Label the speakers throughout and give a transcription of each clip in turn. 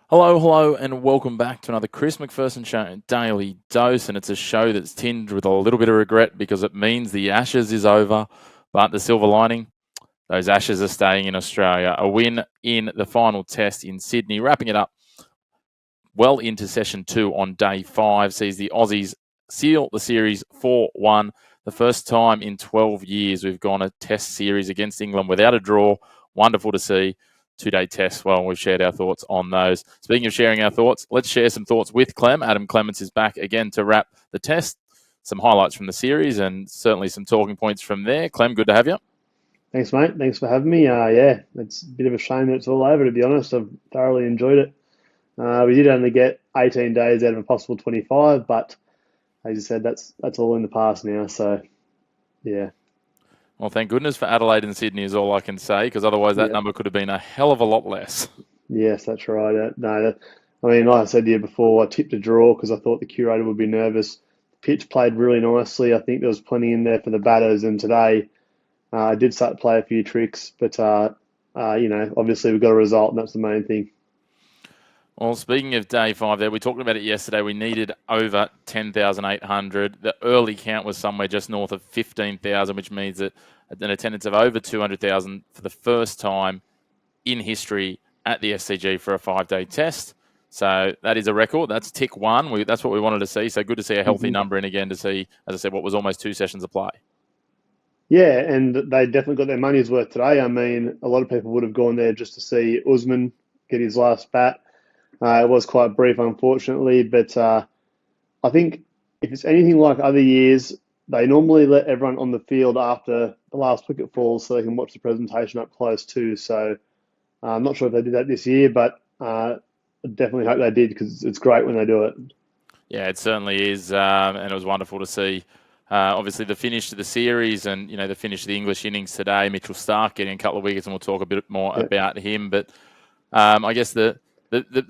Speaker 1: Hello, and welcome back to another Chris McPherson Show Daily Dose. And it's a show that's tinged with a little bit of regret because it means the Ashes is over. But the silver lining, those Ashes are staying in Australia. A win in the final test in Sydney, wrapping it up well into session 2 on day 5, sees the Aussies seal the series 4-1. The first time in 12 years we've gone a test series against England without a draw. Wonderful to see. 2-day test. Well, we've shared our thoughts on those. Speaking of sharing our thoughts, let's share some thoughts with Clem. Adam Clements is back again to wrap the test. Some highlights from the series and certainly some talking points from there. Clem, good to have you.
Speaker 2: Thanks, mate. Thanks for having me. Yeah, it's a bit of a shame that it's all over, to be honest. I've thoroughly enjoyed it. We did only get 18 days out of a possible 25, but as you said, that's all in the past now. So, yeah,
Speaker 1: Well, thank goodness for Adelaide and Sydney is all I can say, because otherwise that
Speaker 2: yeah,
Speaker 1: number could have been a hell of a lot less.
Speaker 2: yes, that's right. I mean, like I said to you before, I tipped a draw because I thought the curator would be nervous. The pitch played really nicely. I think there was plenty in there for the batters, and today I did start to play a few tricks, but obviously we got a result, and that's the main thing.
Speaker 1: Well, speaking of day 5 there, we talked about it yesterday. We needed over 10,800. The early count was somewhere just north of 15,000, which means that an attendance of over 200,000 for the first time in history at the SCG for a 5-day test. So that is a record. That's tick one. That's what we wanted to see. So good to see a healthy
Speaker 2: hmm
Speaker 1: number in again to see, as I said, what was almost 2 sessions of play.
Speaker 2: Yeah, and they definitely got their money's worth today. I mean, a lot of people would have gone there just to see Usman get his last bat. It was quite brief, unfortunately, but I think if it's anything like other years, they normally let everyone on the field after the last wicket falls so they can watch the presentation up close too. So I'm not sure if they did that this year, but I definitely hope they did because it's great when they do it.
Speaker 1: Yeah, it certainly is, and it was wonderful to see. Obviously, the finish to the series, and the finish of the English innings today. Mitchell Starc getting a couple of wickets, and we'll talk a bit more
Speaker 2: Yeah.
Speaker 1: about him. But I guess the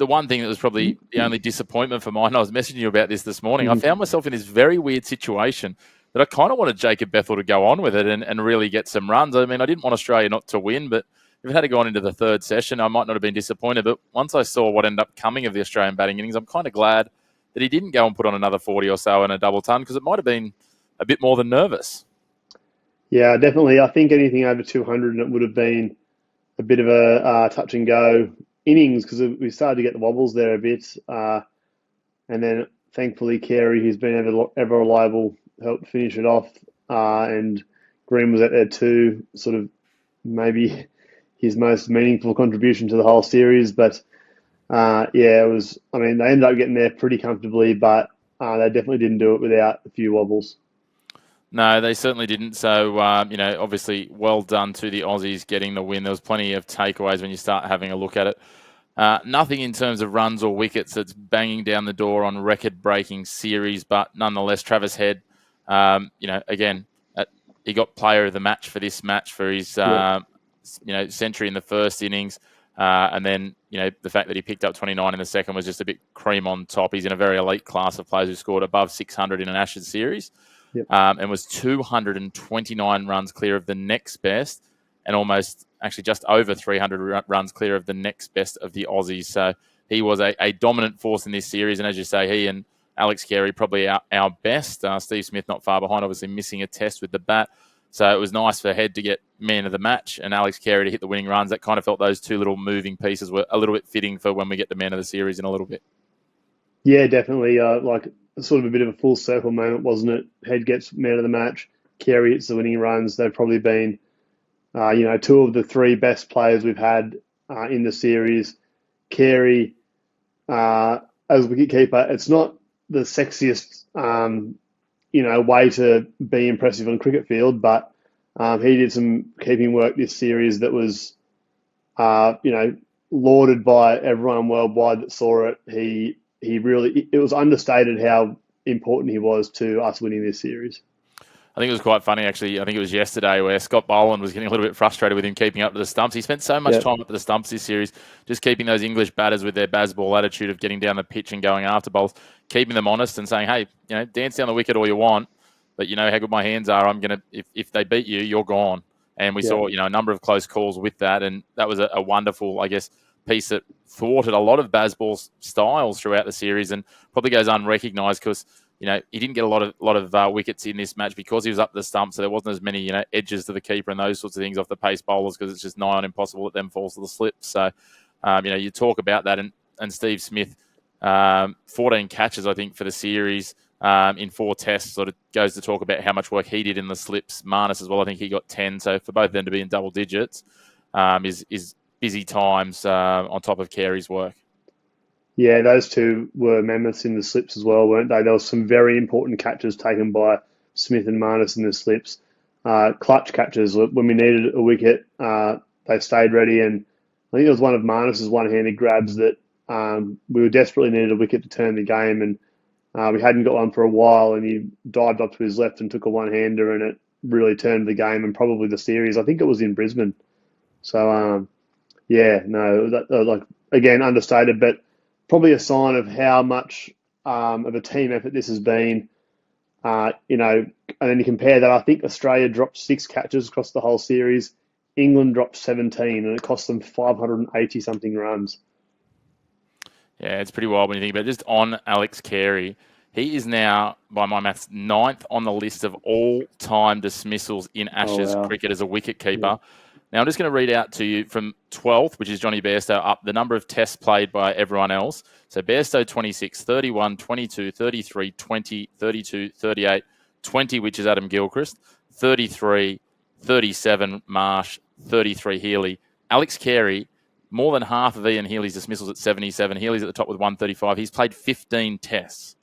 Speaker 1: one thing that was probably the only disappointment for mine, I was messaging you about this morning. I
Speaker 2: Mhm.
Speaker 1: found myself in this very weird situation that I kind of wanted Jacob Bethel to go on with it and really get some runs. I mean, I didn't want Australia not to win, but if it had gone into the third session, I might not have been disappointed. But once I saw what ended up coming of the Australian batting innings, I'm kind of glad that he didn't go and put on another 40 or so in a double ton because it might have been a bit more than nervous.
Speaker 2: Yeah, definitely. I think anything over 200, it would have been a bit of a touch and go innings because we started to get the wobbles there a bit. And then thankfully, Carey, who's been ever reliable, helped finish it off. And Green was out there too, sort of maybe his most meaningful contribution to the whole series. But yeah, it was, I mean, they ended up getting there pretty comfortably, but they definitely didn't do it without a few wobbles.
Speaker 1: No, they certainly didn't. So, obviously, well done to the Aussies getting the win. There was plenty of takeaways when you start having a look at it. Nothing in terms of runs or wickets that's banging down the door on record-breaking series, but nonetheless, Travis Head, again, he got player of the match for this match for his,
Speaker 2: Yeah.
Speaker 1: century in the first innings. And then, the fact that he picked up 29 in the second was just a bit cream on top. He's in a very elite class of players who scored above 600 in an Ashes series,
Speaker 2: Yep.
Speaker 1: and was 229 runs clear of the next best and almost actually just over 300 runs clear of the next best of the Aussies. So he was a dominant force in this series. And as you say, he and Alex Carey probably our best. Steve Smith not far behind, obviously missing a test with the bat. So it was nice for Head to get man of the match and Alex Carey to hit the winning runs. That kind of felt those two little moving pieces were a little bit fitting for when we get to man of the series in a little bit.
Speaker 2: Yeah, definitely. Like sort of a bit of a full circle moment, wasn't it? Head gets man of the match, Carey hits the winning runs. They've probably been two of the three best players we've had in the series. Carey, as wicketkeeper, it's not the sexiest, way to be impressive on a cricket field, but he did some keeping work this series that was, uh, you know, lauded by everyone worldwide that saw it. He really, it was understated how important he was to us winning this series.
Speaker 1: I think it was quite funny, actually. I think it was yesterday where Scott Boland was getting a little bit frustrated with him keeping up to the stumps. He spent so much
Speaker 2: Yeah,
Speaker 1: time up to the stumps this series, just keeping those English batters with their Bazball attitude of getting down the pitch and going after balls, keeping them honest and saying, hey, dance down the wicket all you want, but you know how good my hands are. I'm going to, if they beat you, you're gone. And we
Speaker 2: yeah.
Speaker 1: saw, a number of close calls with that. And that was a wonderful, I guess, piece that thwarted a lot of Bazball's styles throughout the series and probably goes unrecognised because he didn't get a lot of wickets in this match because he was up the stump, so there wasn't as many edges to the keeper and those sorts of things off the pace bowlers because it's just nigh on impossible that them falls to the slip. So you talk about that, and Steve Smith, 14 catches I think for the series in 4 tests, sort of goes to talk about how much work he did in the slips. Marnus as well, I think he got 10. So for both of them to be in double digits is busy times on top of Carey's work.
Speaker 2: Yeah, those two were mammoths in the slips as well, weren't they? There was some very important catches taken by Smith and Marnus in the slips. Clutch catches. When we needed a wicket, they stayed ready. And I think it was one of Marnus's one-handed grabs that we were desperately needed a wicket to turn the game. And we hadn't got one for a while. And he dived up to his left and took a one-hander. And it really turned the game and probably the series. I think it was in Brisbane. So, again, understated, but probably a sign of how much of a team effort this has been. And then you compare that, I think Australia dropped 6 catches across the whole series. England dropped 17, and it cost them 580-something runs.
Speaker 1: Yeah, it's pretty wild when you think about it. Just on Alex Carey, he is now, by my maths, 9th on the list of all-time dismissals in Ashes cricket as a wicket-keeper. Yeah. Now, I'm just going to read out to you from 12th, which is Johnny Bairstow, up the number of tests played by everyone else. So Bairstow, 26, 31, 22, 33, 20, 32, 38, 20, which is Adam Gilchrist, 33, 37, Marsh, 33, Healy. Alex Carey, more than half of Ian Healy's dismissals at 77. Healy's at the top with 135. He's played 15 tests.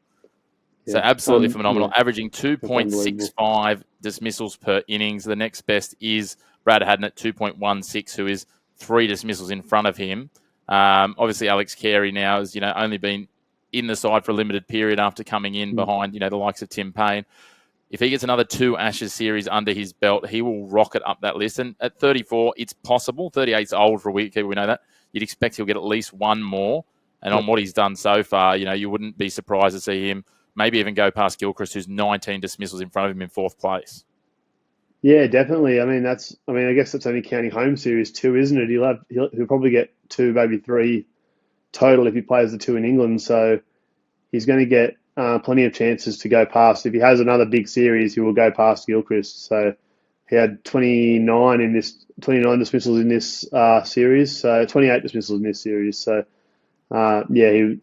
Speaker 1: Yeah. So absolutely phenomenal, averaging 2.65 dismissals per innings. The next best is Brad Haddin at 2.16, who is 3 dismissals in front of him. Obviously, Alex Carey now has only been in the side for a limited period after coming in behind the likes of Tim Payne. If he gets another 2 Ashes series under his belt, he will rocket up that list. And at 34, it's possible. 38's old for a wicketkeeper, we know that. You'd expect he'll get at least one more. And on what he's done so far, you wouldn't be surprised to see him maybe even go past Gilchrist, who's 19 dismissals in front of him in 4th place.
Speaker 2: Yeah, definitely. I guess that's only counting home series too, isn't it? He'll probably get 2, maybe 3 total if he plays the 2 in England. So he's going to get plenty of chances to go past. If he has another big series, he will go past Gilchrist. So he had 29 dismissals in this series. So 28 dismissals in this series. So he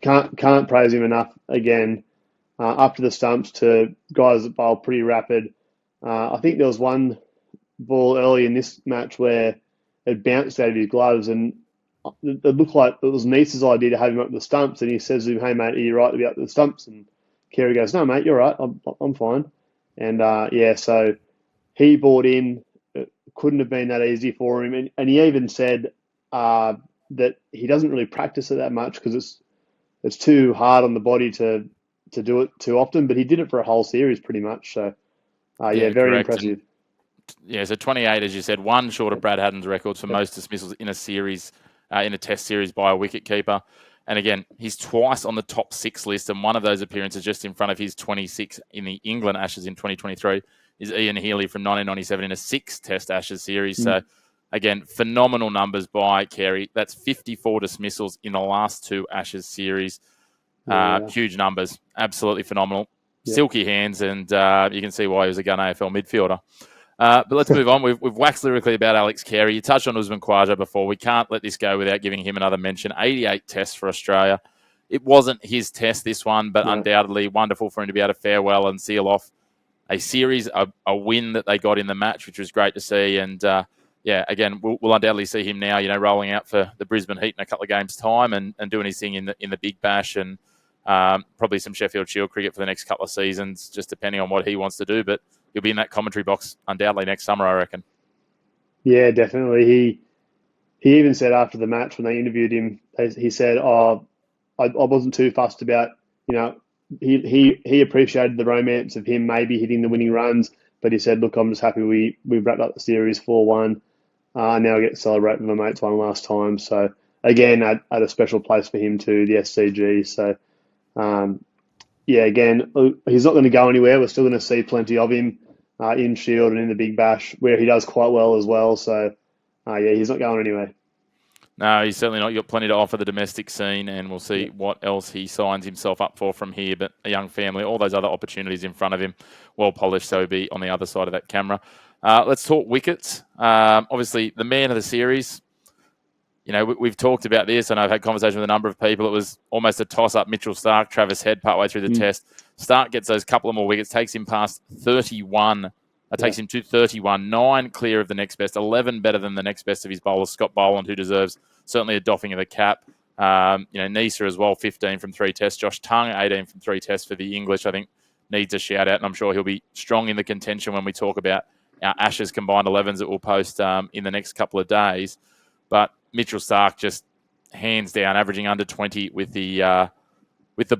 Speaker 2: can't praise him enough. Again, up to the stumps to guys that bowl pretty rapid. I think there was one ball early in this match where it bounced out of his gloves, and it looked like it was Neese's idea to have him up the stumps. And he says to him, "Hey mate, are you right to be up the stumps?" And Carey goes, "No mate, you're right. I'm fine." And so he bought in. It couldn't have been that easy for him, and he even said that he doesn't really practice it that much because it's too hard on the body to do it too often. But he did it for a whole series pretty much. So. Very correct. Impressive.
Speaker 1: So 28, as you said, one short of Brad Haddin's records for most dismissals in a series, in a test series by a wicketkeeper. And again, he's twice on the top 6 list, and one of those appearances just in front of his 26 in the England Ashes in 2023 is Ian Healy from 1997 in a 6-test Ashes series. So again, phenomenal numbers by Carey. That's 54 dismissals in the last 2 Ashes series. Huge numbers, absolutely phenomenal. Silky hands, and you can see why he was a gun AFL midfielder. But let's move on. We've waxed lyrically about Alex Carey. You touched on Usman Khawaja before. We can't let this go without giving him another mention. 88 tests for Australia. It wasn't his test, this one, but undoubtedly wonderful for him to be able to farewell and seal off a series, a win that they got in the match, which was great to see. And, again, we'll undoubtedly see him now, rolling out for the Brisbane Heat in a couple of games' time and doing his thing in the Big Bash and probably some Sheffield Shield cricket for the next couple of seasons, just depending on what he wants to do. But he'll be in that commentary box undoubtedly next summer, I reckon. Yeah,
Speaker 2: definitely. He even said after the match when they interviewed him, he said, I wasn't too fussed about, he appreciated the romance of him maybe hitting the winning runs, but he said, look, I'm just happy we wrapped up the series 4-1. Now I get to celebrate with my mates one last time. So again, at a special place for him too, the SCG. So again, he's not going to go anywhere. We're still going to see plenty of him in Shield and in the Big Bash, where he does quite well as well. So, he's not going anywhere.
Speaker 1: No, he's certainly not. You've got plenty to offer the domestic scene, and we'll see what else he signs himself up for from here. But a young family, all those other opportunities in front of him, well polished, so he'll be on the other side of that camera. Let's talk wickets. Obviously, the man of the series. You know, we've talked about this, and I've had conversation with a number of people. It was almost a toss-up, Mitchell Starc, Travis Head, partway through the test. Starc gets those couple of more wickets, takes him past 31. Takes him to 31, 9 clear of the next best, 11 better than the next best of his bowlers, Scott Boland, who deserves certainly a doffing of the cap. Nisa as well, 15 from 3 tests. Josh Tongue, 18 from 3 tests for the English, I think needs a shout-out, and I'm sure he'll be strong in the contention when we talk about our Ashes combined 11s that we'll post in the next couple of days. But Mitchell Starc just hands down, averaging under 20 with the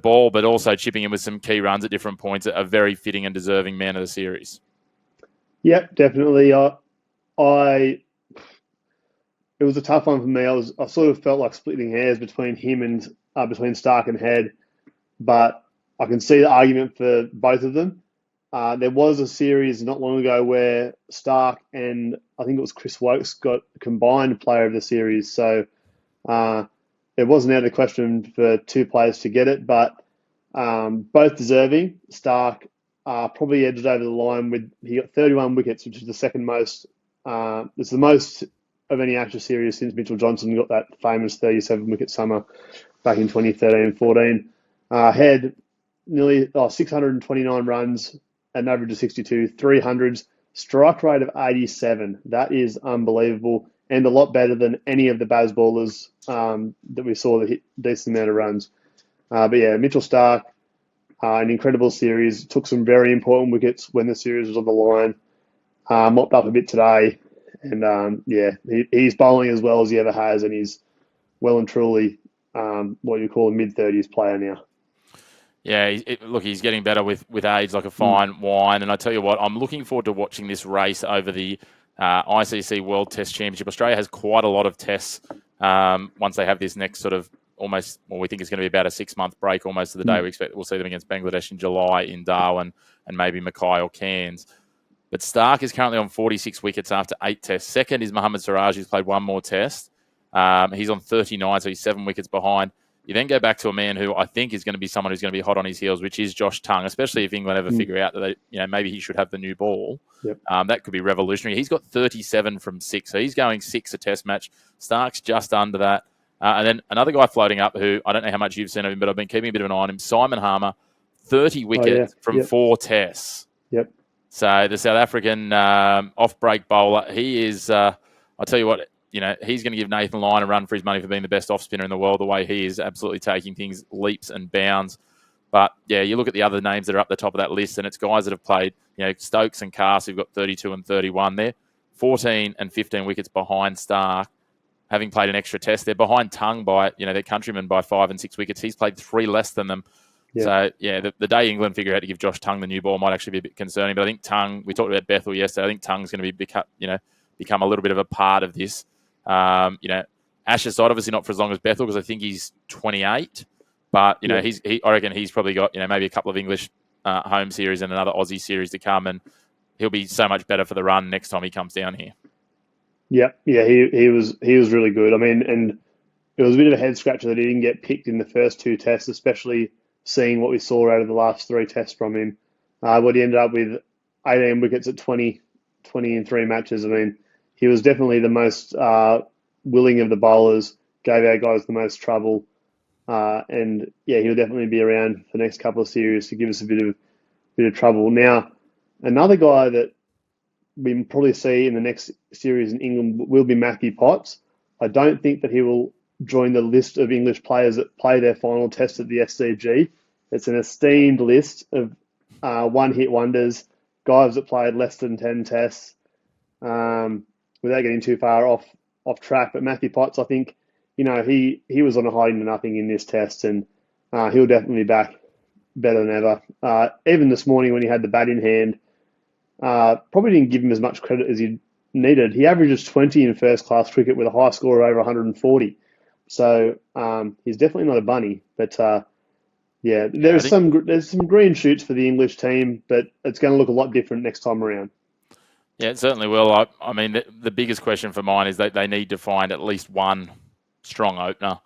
Speaker 1: ball, but also chipping in with some key runs at different points. A very fitting and deserving man of the series.
Speaker 2: Yep, definitely. It was a tough one for me. I sort of felt like splitting hairs between him and between Stark and Head, but I can see the argument for both of them. There was a series not long ago where Stark and I think it was Chris Wokes got combined player of the series. So it wasn't out of the question for two players to get it, but both deserving. Stark probably edged over the line he got 31 wickets, which is the second most. It's the most of any Ashes series since Mitchell Johnson got that famous 37 wicket summer back in 2013 and 14. Head nearly 629 runs at an average of 62, 300s, strike rate of 87. That is unbelievable and a lot better than any of the Baz ballers that we saw that hit a decent amount of runs. But yeah, Mitchell Starc, an incredible series. Took some very important wickets when the series was on the line. Mopped up a bit today. And he's bowling as well as he ever has. And he's well and truly what you call a mid-30s player now.
Speaker 1: Yeah, he's getting better with age, like a fine wine. And I tell you what, I'm looking forward to watching this race over the ICC World Test Championship. Australia has quite a lot of tests once they have this next sort of we think it's going to be about a 6-month break almost to the day. We expect we'll see them against Bangladesh in July in Darwin and maybe Mackay or Cairns. But Starc is currently on 46 wickets after 8 tests. Second is Mohammad Siraj, who's played one more test. He's on 39, so he's 7 wickets behind. You then go back to a man who I think is going to be someone who's going to be hot on his heels, which is Josh Tongue, especially if England ever figure out that maybe he should have the new ball.
Speaker 2: Yep.
Speaker 1: That could be revolutionary. He's got 37 from 6, so he's going 6 a test match. Stark's just under that. And then another guy floating up who I don't know how much you've seen of him, but I've been keeping a bit of an eye on him, Simon Harmer, 30 wickets from 4 tests.
Speaker 2: Yep.
Speaker 1: So the South African off-break bowler, he is, I'll tell you what, he's going to give Nathan Lyon a run for his money for being the best off-spinner in the world, the way he is absolutely taking things leaps and bounds. But, yeah, you look at the other names that are up the top of that list, and it's guys that have played, Stokes and Carse, who've got 32 and 31 there, 14 and 15 wickets behind Starc, having played an extra test. They're behind Tongue by, their countrymen by 5 and 6 wickets. He's played 3 less than them. Yeah. So, the day England figure out to give Josh Tongue the new ball might actually be a bit concerning. But I think Tongue, we talked about Bethel yesterday, I think Tongue's going to become a little bit of a part of this. Ashes side, obviously not for as long as Bethel because I think he's 28. But, I reckon he's probably got, maybe a couple of English home series and another Aussie series to come. And he'll be so much better for the run next time he comes down here.
Speaker 2: Yeah, he was really good. I mean, and it was a bit of a head scratcher that he didn't get picked in the first 2 tests, especially seeing what we saw out of the last 3 tests from him. What he ended up with 18 wickets at 20 in 3 matches. I mean, he was definitely the most willing of the bowlers, gave our guys the most trouble. And he'll definitely be around for the next couple of series to give us a bit of trouble. Now, another guy that we probably see in the next series in England will be Matthew Potts. I don't think that he will join the list of English players that play their final test at the SCG. It's an esteemed list of one-hit wonders, guys that played less than 10 tests, without getting too far off track. But Matthew Potts, I think, he was on a hiding to nothing in this test, and he'll definitely be back better than ever. Even this morning when he had the bat in hand, probably didn't give him as much credit as he needed. He averages 20 in first-class cricket with a high score of over 140. So he's definitely not a bunny. But there's some green shoots for the English team, but it's going to look a lot different next time around.
Speaker 1: Yeah, it certainly will. I mean, the biggest question for mine is that they need to find at least one strong opener.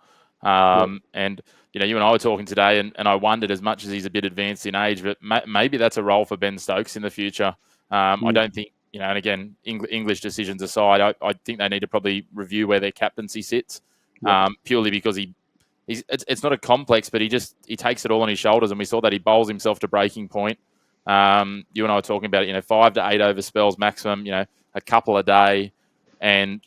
Speaker 2: Yep.
Speaker 1: And, you and I were talking today, and I wondered, as much as he's a bit advanced in age, but maybe that's a role for Ben Stokes in the future. I don't think, and again, English decisions aside, I think they need to probably review where their captaincy sits,
Speaker 2: Yep.
Speaker 1: purely because it's not a complex, but he takes it all on his shoulders, and we saw that he bowls himself to breaking point. You and I were talking about it, 5 to 8 over spells maximum, a couple a day, and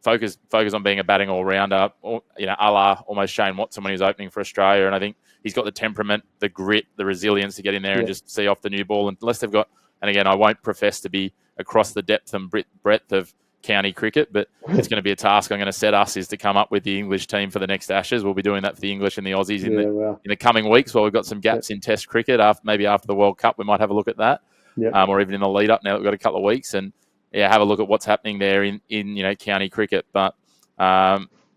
Speaker 1: focus on being a batting all rounder, or a la almost Shane Watson when he was opening for Australia. And I think he's got the temperament, the grit, the resilience to get in there and just see off the new ball. Unless they've got, and again, I won't profess to be across the depth and breadth of county cricket, but it's going to be a task I'm going to set us, is to come up with the English team for the next Ashes. We'll be doing that for the English and the Aussies in the coming weeks, while we've got some gaps in Test cricket. Maybe after the World Cup, we might have a look at that, or even in the lead up. Now that we've got a couple of weeks, and have a look at what's happening there in county cricket. But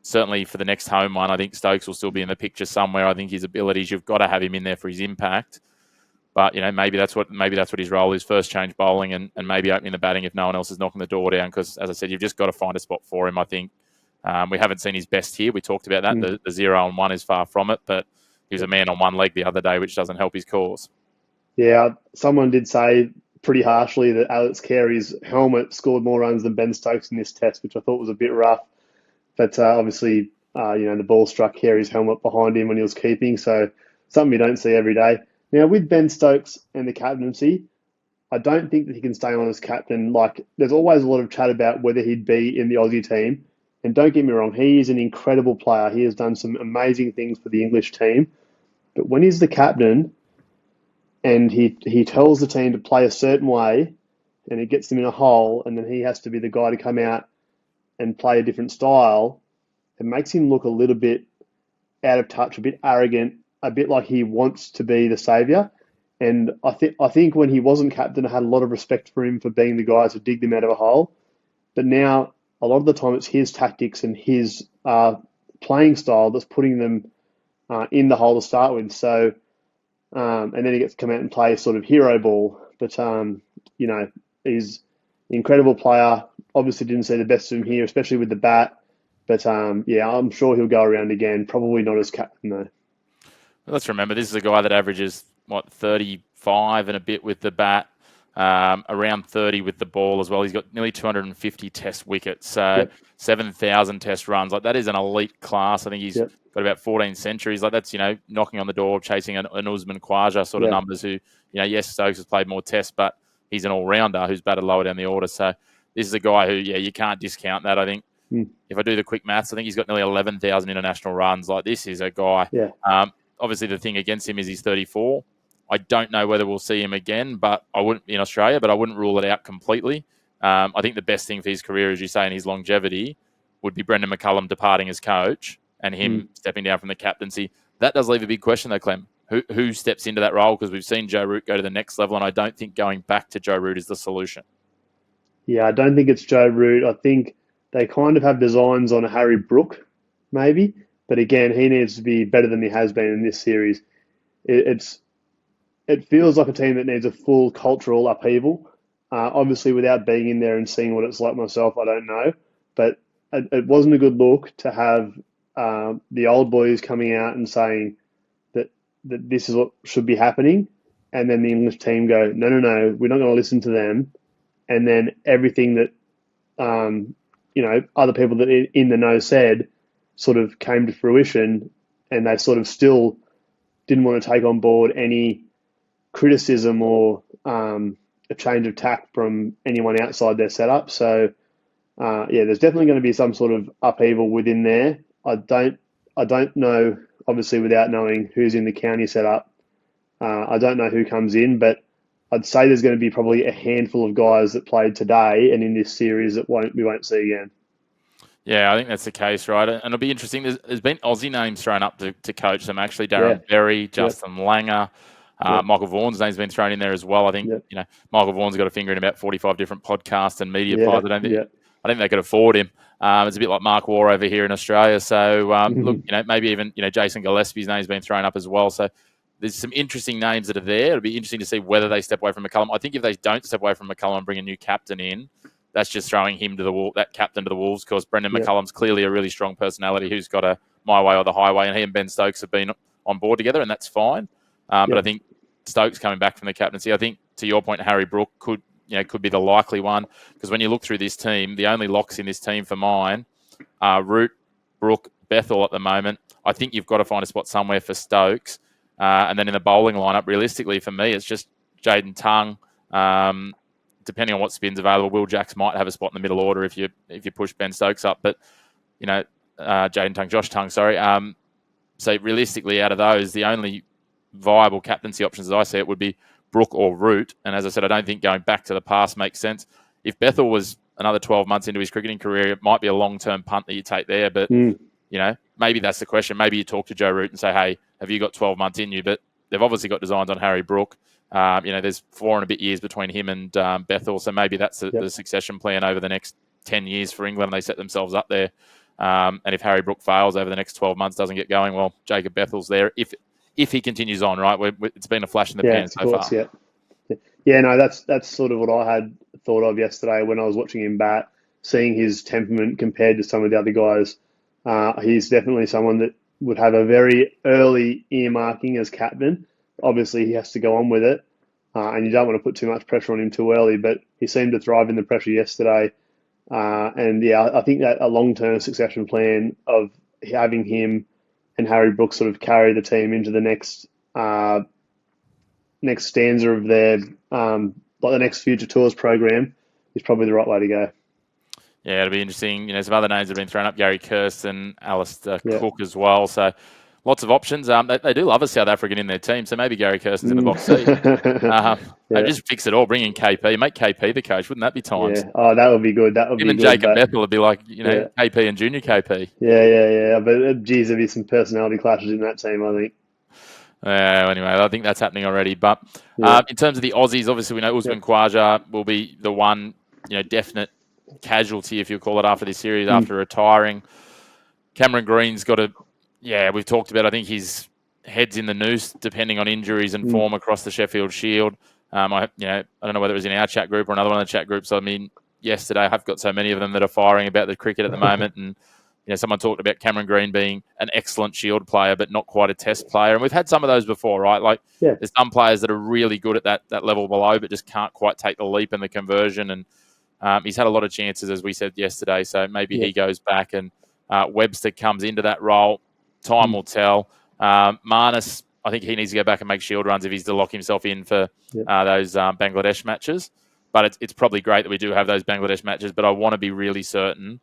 Speaker 1: certainly for the next home one, I think Stokes will still be in the picture somewhere. I think his abilities, you've got to have him in there for his impact. But maybe that's what his role is: first change bowling, and maybe opening the batting if no one else is knocking the door down. Because, as I said, you've just got to find a spot for him. I think we haven't seen his best here. We talked about that. The 0-1 is far from it, but he was a man on one leg the other day, which doesn't help his cause.
Speaker 2: Yeah, someone did say pretty harshly that Alex Carey's helmet scored more runs than Ben Stokes in this test, which I thought was a bit rough. But obviously, the ball struck Carey's helmet behind him when he was keeping, so something you don't see every day. Now, with Ben Stokes and the captaincy, I don't think that he can stay on as captain. Like, there's always a lot of chat about whether he'd be in the Aussie team. And don't get me wrong, he is an incredible player. He has done some amazing things for the English team. But when he's the captain and he tells the team to play a certain way, and it gets them in a hole, and then he has to be the guy to come out and play a different style, it makes him look a little bit out of touch, a bit arrogant, a bit like he wants to be the saviour. And I think when he wasn't captain, I had a lot of respect for him for being the guy to dig them out of a hole. But now, a lot of the time, it's his tactics and his playing style that's putting them in the hole to start with. So, and then he gets to come out and play sort of hero ball. But, he's an incredible player. Obviously didn't see the best of him here, especially with the bat. But, I'm sure he'll go around again. Probably not as captain, though.
Speaker 1: Let's remember, this is a guy that averages, 35 and a bit with the bat, around 30 with the ball as well. He's got nearly 250 test wickets, so 7,000 test runs. Like, that is an elite class. I think he's got about 14 centuries. Like, that's, knocking on the door, chasing an Usman Khawaja sort of numbers who, yes, Stokes has played more tests, but he's an all-rounder who's batted lower down the order. So this is a guy who, you can't discount that. I think if I do the quick maths, I think he's got nearly 11,000 international runs. Like, this is a guy. Obviously, the thing against him is he's 34. I don't know whether we'll see him again, but I wouldn't in Australia. But I wouldn't rule it out completely. I think the best thing for his career, as you say, and his longevity, would be Brendan McCullum departing as coach and him stepping down from the captaincy. That does leave a big question, though, Clem. Who steps into that role? Because we've seen Joe Root go to the next level, and I don't think going back to Joe Root is the solution.
Speaker 2: Yeah, I don't think it's Joe Root. I think they kind of have designs on Harry Brook, maybe. But again, he needs to be better than he has been in this series. It feels like a team that needs a full cultural upheaval. Obviously, without being in there and seeing what it's like myself, I don't know. But it wasn't a good look to have the old boys coming out and saying that this is what should be happening, and then the English team go, no, we're not going to listen to them. And then everything that other people that in the know said sort of came to fruition, and they sort of still didn't want to take on board any criticism or a change of tack from anyone outside their setup. So, there's definitely going to be some sort of upheaval within there. I don't know, obviously, without knowing who's in the county setup. I don't know who comes in, but I'd say there's going to be probably a handful of guys that played today and in this series that we won't see again.
Speaker 1: Yeah, I think that's the case, right? And it'll be interesting. There's been Aussie names thrown up to coach them, actually. Darren Berry, Justin Langer, Michael Vaughan's name's been thrown in there as well. I think, Michael Vaughan's got a finger in about 45 different podcasts and media pods. I think they could afford him. It's a bit like Mark Waugh over here in Australia. So, look, maybe even, Jason Gillespie's name's been thrown up as well. So there's some interesting names that are there. It'll be interesting to see whether they step away from McCullum. I think if they don't step away from McCullum and bring a new captain in, that's just throwing him to the wall, that captain to the wolves, because Brendan
Speaker 2: Yep.
Speaker 1: McCullum's clearly a really strong personality who's got a my way or the highway, and he and Ben Stokes have been on board together, and that's fine. But I think Stokes coming back from the captaincy, I think to your point, Harry Brook could be the likely one, because when you look through this team, the only locks in this team for mine are Root, Brook, Bethel at the moment. I think you've got to find a spot somewhere for Stokes. And then in the bowling lineup, realistically for me, it's just Jaden Tongue. Depending on what spin's available, Will Jacks might have a spot in the middle order if you push Ben Stokes up. But, Josh Tongue, sorry. So realistically, out of those, the only viable captaincy options as I see it would be Brook or Root. And as I said, I don't think going back to the past makes sense. If Bethel was another 12 months into his cricketing career, it might be a long-term punt that you take there. But, maybe that's the question. Maybe you talk to Joe Root and say, hey, have you got 12 months in you? But they've obviously got designs on Harry Brook. There's 4 and a bit years between him and Bethel. So maybe that's the succession plan over the next 10 years for England. They set themselves up there. And if Harry Brook fails over the next 12 months, doesn't get going, well, Jacob Bethel's there. If he continues on, right? It's been a flash in the pan so far.
Speaker 2: Yeah, no, that's sort of what I had thought of yesterday when I was watching him bat, seeing his temperament compared to some of the other guys. He's definitely someone that would have a very early earmarking as captain. Obviously, he has to go on with it, and you don't want to put too much pressure on him too early, but he seemed to thrive in the pressure yesterday. I think that a long-term succession plan of having him and Harry Brook sort of carry the team into the next stanza of their the next Future Tours program is probably the right way to go.
Speaker 1: Yeah, it'll be interesting. Some other names have been thrown up: Gary Kirsten, Alistair Cook as well. So lots of options. They do love a South African in their team, so maybe Gary Kirsten's in the box seat. Maybe just fix it all. Bring in KP. Make KP the coach. Wouldn't that be times?
Speaker 2: Yeah. Oh, that would be good. That would be good.
Speaker 1: Even Jacob Bethel would be like, KP and junior KP.
Speaker 2: Yeah. But geez, there'd be some personality clashes in that team, I think.
Speaker 1: Anyway, I think that's happening already. But in terms of the Aussies, obviously we know Usman Khawaja will be the one, definite casualty, if you call it, after this series, after retiring. Cameron Green's got we've talked about, I think his head's in the noose, depending on injuries and form across the Sheffield Shield. I don't know whether it was in our chat group or another one of the chat groups. I mean, yesterday I've got so many of them that are firing about the cricket at the moment, and someone talked about Cameron Green being an excellent Shield player, but not quite a Test player. And we've had some of those before, right? Like, there's some players that are really good at that level below, but just can't quite take the leap and the conversion. And he's had a lot of chances, as we said yesterday. So maybe he goes back and Webster comes into that role. Time will tell. Marnus, I think he needs to go back and make Shield runs if he's to lock himself in for those Bangladesh matches. But it's probably great that we do have those Bangladesh matches, but I want to be really certain.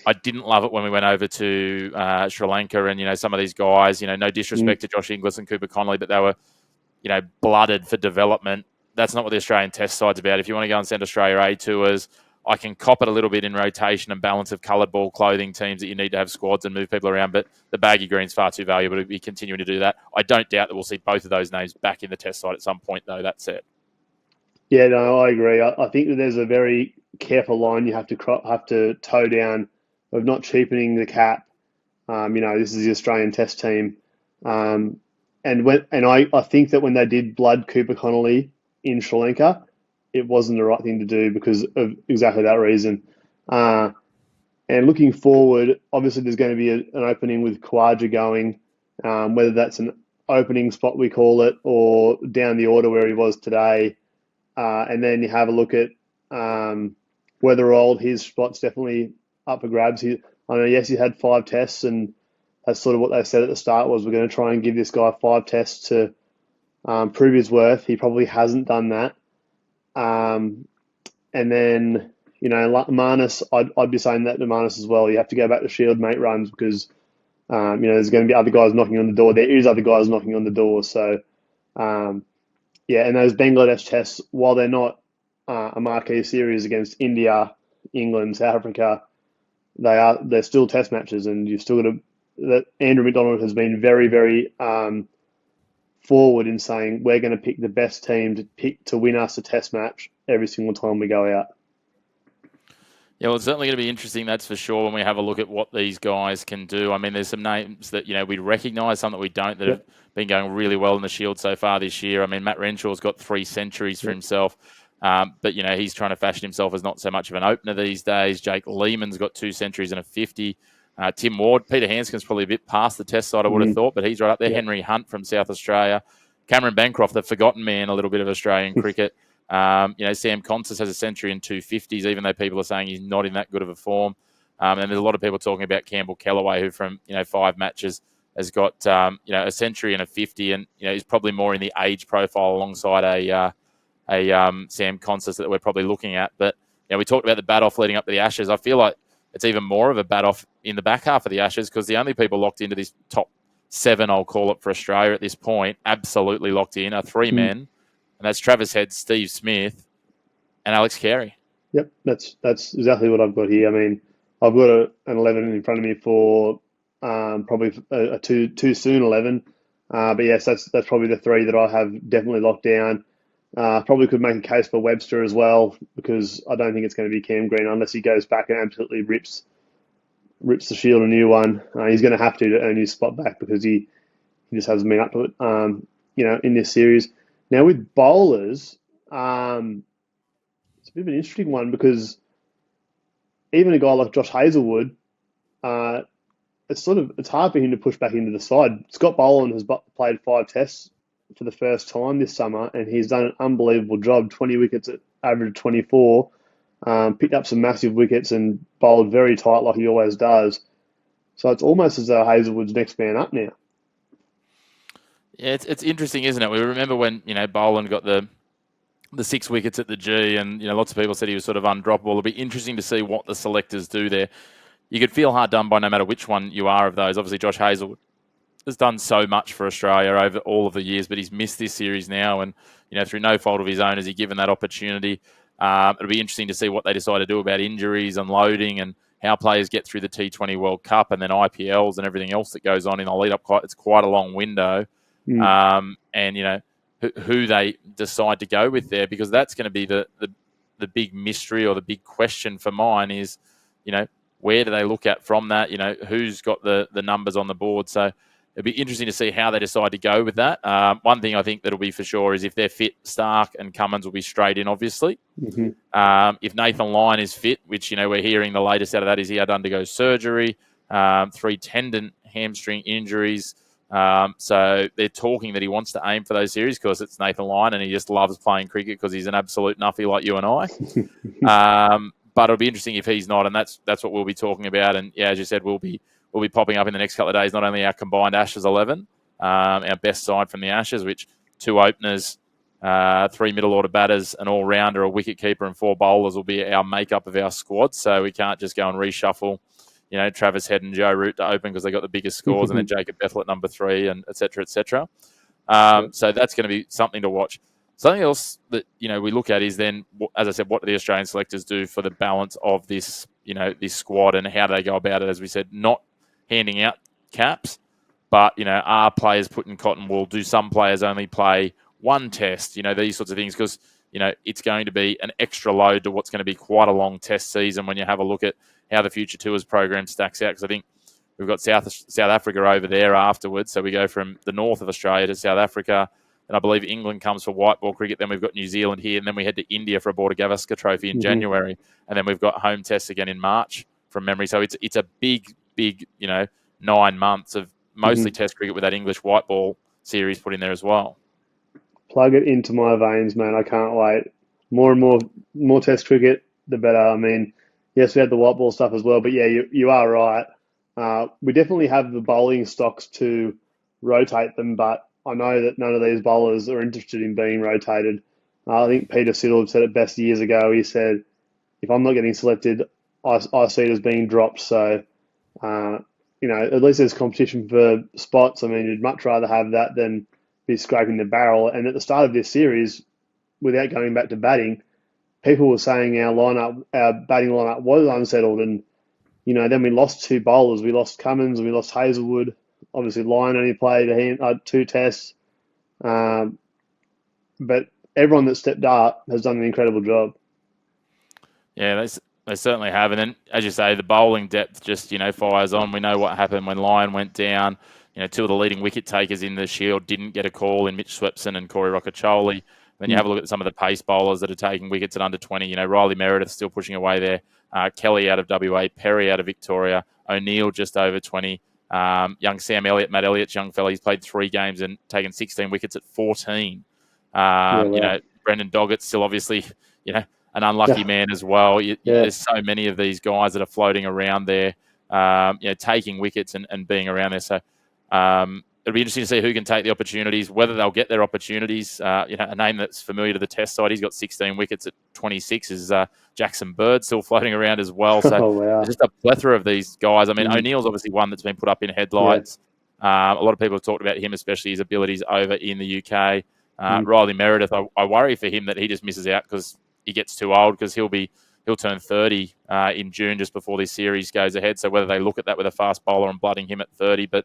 Speaker 1: I didn't love it when we went over to Sri Lanka and, some of these guys, no disrespect to Josh Inglis and Cooper Connolly, but they were, blooded for development. That's not what the Australian Test side's about. If you want to go and send Australia A tours, I can cop it a little bit in rotation and balance of coloured ball clothing teams that you need to have squads and move people around, but the baggy green's far too valuable to be continuing to do that. I don't doubt that we'll see both of those names back in the Test side at some point, though. That's it.
Speaker 2: Yeah, no, I agree. I think that there's a very careful line you have to toe down of not cheapening the cap. This is the Australian Test team, and I think that when they did blood Cooper Connolly in Sri Lanka, it wasn't the right thing to do because of exactly that reason. And looking forward, obviously there's going to be an opening with Khawaja going, whether that's an opening spot we call it or down the order where he was today. And then you have a look at Weatherald. His spot's definitely up for grabs. I know, yes, he had 5 tests, and that's sort of what they said at the start was we're going to try and give this guy 5 tests to prove his worth. He probably hasn't done that. And then, Marnus, I'd be saying that to Marnus as well. You have to go back to Shield mate runs because, there's going to be other guys knocking on the door. There is other guys knocking on the door. So, and those Bangladesh tests, while they're not a marquee series against India, England, South Africa, they're still test matches, and you've still got to. That Andrew McDonald has been very, very forward in saying we're going to pick the best team to win us a test match every single time we go out.
Speaker 1: Yeah, well, it's certainly going to be interesting, that's for sure, when we have a look at what these guys can do. I mean, there's some names that, we recognise, some that we don't, that have been going really well in the Shield so far this year. I mean, Matt Renshaw's got 3 centuries for himself. But, he's trying to fashion himself as not so much of an opener these days. Jake Lehman's got 2 centuries and a 50. Tim Ward, Peter Hanscom's probably a bit past the test side, I would have thought, but he's right up there.
Speaker 2: Yep.
Speaker 1: Henry Hunt from South Australia. Cameron Bancroft, the forgotten man, a little bit of Australian cricket. Sam Consis has a century and 250s, even though people are saying he's not in that good of a form. And there's a lot of people talking about Campbell Kellaway, who from 5 matches has got a century and a 50, and he's probably more in the age profile alongside a Sam Consis that we're probably looking at. But we talked about the bat off leading up to the Ashes. I feel like it's even more of a bat off in the back half of the Ashes, because the only people locked into this top 7, I'll call it, for Australia at this point, absolutely locked in, are 3 men, and that's Travis Head, Steve Smith, and Alex Carey.
Speaker 2: Yep, that's exactly what I've got here. I mean, I've got an 11 in front of me for probably a too soon 11. But yes, that's probably the 3 that I have definitely locked down. Probably could make a case for Webster as well, because I don't think it's going to be Cam Green unless he goes back and absolutely rips the Shield a new one. He's going to have to earn his spot back, because he just hasn't been up to it, in this series. Now with bowlers, it's a bit of an interesting one, because even a guy like Josh Hazlewood, it's hard for him to push back into the side. Scott Boland has played 5 tests for the first time this summer, and he's done an unbelievable job. 20 wickets at average 24, picked up some massive wickets and bowled very tight like he always does. So it's almost as though Hazlewood's next man up now.
Speaker 1: Yeah, it's interesting, isn't it? We remember when Boland got the 6 wickets at the G, and lots of people said he was sort of undroppable. It'll be interesting to see what the selectors do there. You could feel hard done by no matter which one you are of those. Obviously, Josh Hazlewood has done so much for Australia over all of the years, but he's missed this series now, and through no fault of his own, has he given that opportunity. It'll be interesting to see what they decide to do about injuries and loading, and how players get through the T20 World Cup and then IPLs and everything else that goes on in the lead up. It's quite a long window, and who they decide to go with there, because that's going to be the big mystery, or the big question for mine is, where do they look at from that? Who's got the numbers on the board? So it'll be interesting to see how they decide to go with that. One thing I think that'll be for sure is if they're fit, Stark and Cummins will be straight in, obviously. If Nathan Lyon is fit, which, we're hearing the latest out of that is he had to undergo surgery, 3 tendon hamstring injuries. So they're talking that he wants to aim for those series because it's Nathan Lyon and he just loves playing cricket because he's an absolute nuffy like you and I. But it'll be interesting if he's not, and that's what we'll be talking about. And yeah, as you said, we'll be popping up in the next couple of days, not only our combined Ashes 11, our best side from the Ashes, which 2 openers, 3 middle order batters, an all-rounder, a wicket-keeper and 4 bowlers will be our makeup of our squad. So we can't just go and reshuffle, Travis Head and Joe Root to open because they got the biggest scores, and then Jacob Bethel at number 3, and et cetera, et cetera. So that's going to be something to watch. Something else that, we look at is then, as I said, what do the Australian selectors do for the balance of this, this squad, and how do they go about it? As we said, not handing out caps, but, are players put in cotton wool? Do some players only play 1 test? These sorts of things, because, it's going to be an extra load to what's going to be quite a long test season when you have a look at how the Future Tours program stacks out. Because I think we've got South Africa over there afterwards. So we go from the north of Australia to South Africa. And I believe England comes for white ball cricket. Then we've got New Zealand here. And then we head to India for a Border Gavaskar Trophy in January. And then we've got home tests again in March from memory. So it's a big, 9 months of mostly test cricket with that English white ball series put in there as well.
Speaker 2: Plug it into my veins, man. I can't wait. More and more test cricket, the better. I mean, yes, we had the white ball stuff as well. But yeah, you are right. We definitely have the bowling stocks to rotate them, but I know that none of these bowlers are interested in being rotated. I think Peter Siddle said it best years ago. He said, if I'm not getting selected, I see it as being dropped. So, at least there's competition for spots. I mean, you'd much rather have that than be scraping the barrel. And at the start of this series, without going back to batting, people were saying our batting lineup was unsettled. And, then we lost 2 bowlers. We lost Cummins, we lost Hazlewood. Obviously, Lyon only played 2 tests. But everyone that stepped up has done an incredible job.
Speaker 1: Yeah, they certainly have. And then, as you say, the bowling depth just, fires on. We know what happened when Lyon went down. 2 of the leading wicket takers in the Shield didn't get a call in Mitch Swepson and Corey Rocacholi. Then you have a look at some of the pace bowlers that are taking wickets at under 20. You know, Riley Meredith still pushing away there. Kelly out of WA, Perry out of Victoria, O'Neill just over 20. Young Sam Elliott, Matt Elliott's young fella, he's played 3 games and taken 16 wickets at 14.
Speaker 2: Yeah, wow.
Speaker 1: You know, Brendan Doggett's still obviously, you know, an unlucky
Speaker 2: Yeah,
Speaker 1: man as well.
Speaker 2: yeah,
Speaker 1: There's so many of these guys that are floating around there, you know, taking wickets and being around there. So it'll be interesting to see who can take the opportunities, whether they'll get their opportunities. You know, a name that's familiar to the Test side, he's got 16 wickets at 26, is Jackson Bird, still floating around as well. So
Speaker 2: Oh, wow.
Speaker 1: there's just a plethora of these guys. I mean,
Speaker 2: Mm,
Speaker 1: O'Neill's obviously one that's been put up in
Speaker 2: yeah.
Speaker 1: headlights. A lot of people have talked about him, especially his abilities over in the UK.
Speaker 2: Mm,
Speaker 1: Riley Meredith, I worry for him that he just misses out because he gets too old, because he'll turn 30 in June just before this series goes ahead. So whether they look at that with a fast bowler and blooding him at 30, but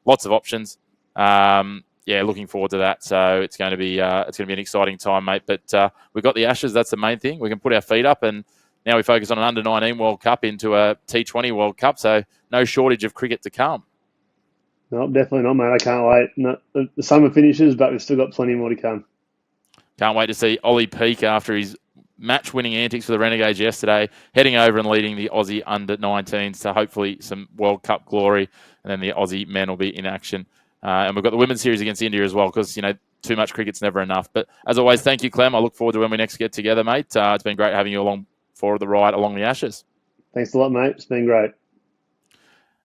Speaker 1: lots of options. Yeah, looking forward to that. So it's going to be an exciting time, mate. But we've got the Ashes. That's the main thing. We can put our feet up, and now we focus on an under-19 World Cup into a T20 World Cup. So no shortage of cricket to come.
Speaker 2: no, definitely not, mate. I can't wait. No, the summer finishes, but we've still got plenty more to come.
Speaker 1: Can't wait to see Ollie Peake after his match-winning antics for the Renegades yesterday, heading over and leading the Aussie under-19s to hopefully some World Cup glory, and then the Aussie men will be in action. And we've got the women's series against India as well, because, you know, too much cricket's never enough. But as always, thank you, Clem. I look forward to when we next get together, mate. It's been great having you along for the ride along the Ashes.
Speaker 2: Thanks a lot, mate. It's been great.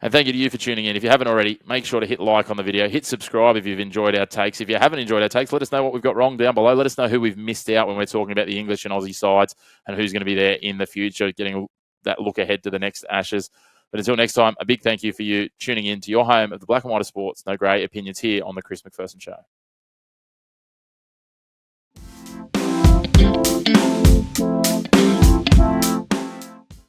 Speaker 1: And thank you to you for tuning in. If you haven't already, make sure to hit like on the video. Hit subscribe if you've enjoyed our takes. If you haven't enjoyed our takes, let us know what we've got wrong down below. Let us know who we've missed out when we're talking about the English and Aussie sides, and who's going to be there in the future, getting that look ahead to the next Ashes. But until next time, a big thank you for you tuning in to your home of the Black and White of Sports. No grey opinions here on the Chris McPherson Show.